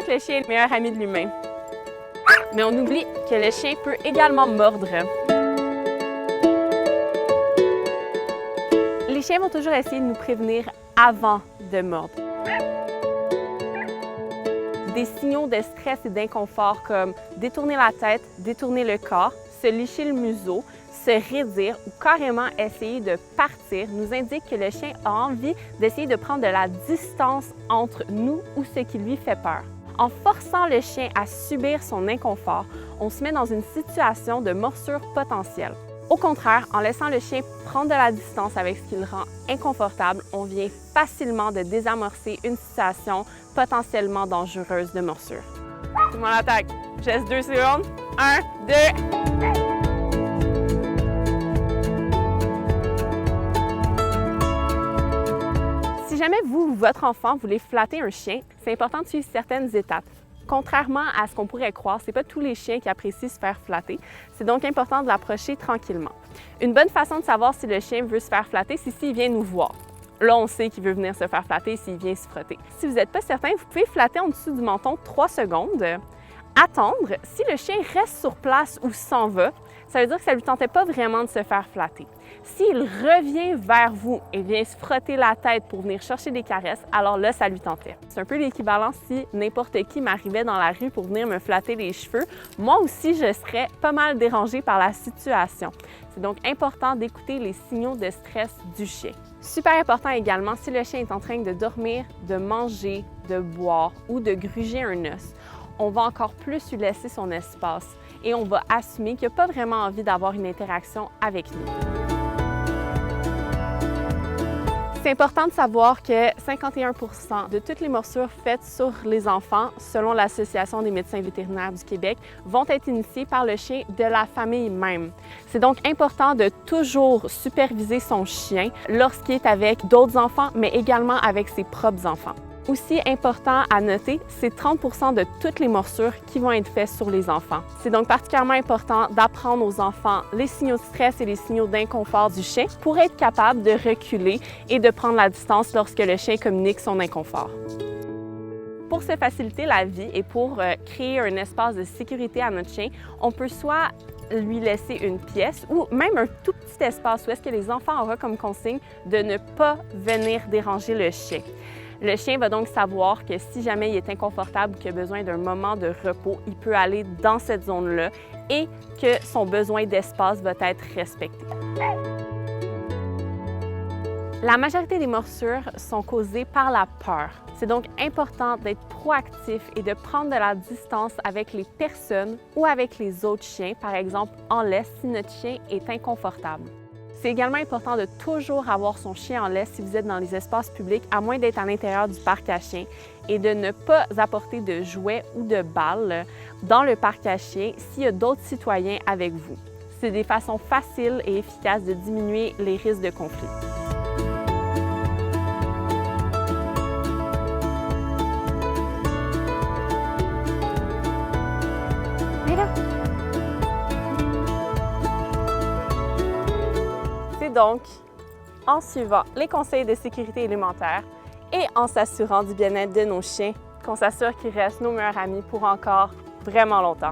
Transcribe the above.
que le chien est le meilleur ami de l'humain. Mais on oublie que le chien peut également mordre. Les chiens vont toujours essayer de nous prévenir avant de mordre. Des signaux de stress et d'inconfort comme détourner la tête, détourner le corps, se licher le museau, se raidir ou carrément essayer de partir nous indiquent que le chien a envie d'essayer de prendre de la distance entre nous ou ce qui lui fait peur. En forçant le chien à subir son inconfort, on se met dans une situation de morsure potentielle. Au contraire, en laissant le chien prendre de la distance avec ce qui le rend inconfortable, on vient facilement de désamorcer une situation potentiellement dangereuse de morsure. Tout le monde attaque. Je laisse 2 secondes. 1, 2... Si jamais vous ou votre enfant voulez flatter un chien, c'est important de suivre certaines étapes. Contrairement à ce qu'on pourrait croire, ce n'est pas tous les chiens qui apprécient se faire flatter. C'est donc important de l'approcher tranquillement. Une bonne façon de savoir si le chien veut se faire flatter, c'est s'il vient nous voir. Là, on sait qu'il veut venir se faire flatter s'il vient se frotter. Si vous n'êtes pas certain, vous pouvez flatter en dessous du menton 3 secondes. Attendre. Si le chien reste sur place ou s'en va, ça veut dire que ça ne lui tentait pas vraiment de se faire flatter. S'il revient vers vous et vient se frotter la tête pour venir chercher des caresses, alors là, ça lui tentait. C'est un peu l'équivalent si n'importe qui m'arrivait dans la rue pour venir me flatter les cheveux. Moi aussi, je serais pas mal dérangée par la situation. C'est donc important d'écouter les signaux de stress du chien. Super important également, si le chien est en train de dormir, de manger, de boire ou de gruger un os, on va encore plus lui laisser son espace et on va assumer qu'il n'a pas vraiment envie d'avoir une interaction avec nous. C'est important de savoir que 51% de toutes les morsures faites sur les enfants, selon l'Association des médecins vétérinaires du Québec, vont être initiées par le chien de la famille même. C'est donc important de toujours superviser son chien lorsqu'il est avec d'autres enfants, mais également avec ses propres enfants. Aussi important à noter, c'est 30% de toutes les morsures qui vont être faites sur les enfants. C'est donc particulièrement important d'apprendre aux enfants les signaux de stress et les signaux d'inconfort du chien pour être capable de reculer et de prendre la distance lorsque le chien communique son inconfort. Pour se faciliter la vie et pour créer un espace de sécurité à notre chien, on peut soit lui laisser une pièce ou même un tout petit espace où est-ce que les enfants auront comme consigne de ne pas venir déranger le chien. Le chien va donc savoir que si jamais il est inconfortable, qu'il a besoin d'un moment de repos, il peut aller dans cette zone-là et que son besoin d'espace va être respecté. La majorité des morsures sont causées par la peur. C'est donc important d'être proactif et de prendre de la distance avec les personnes ou avec les autres chiens, par exemple en laisse si notre chien est inconfortable. C'est également important de toujours avoir son chien en laisse si vous êtes dans les espaces publics, à moins d'être à l'intérieur du parc à chiens, et de ne pas apporter de jouets ou de balles dans le parc à chiens s'il y a d'autres citoyens avec vous. C'est des façons faciles et efficaces de diminuer les risques de conflit. Donc, en suivant les conseils de sécurité élémentaire et en s'assurant du bien-être de nos chiens, qu'on s'assure qu'ils restent nos meilleurs amis pour encore vraiment longtemps.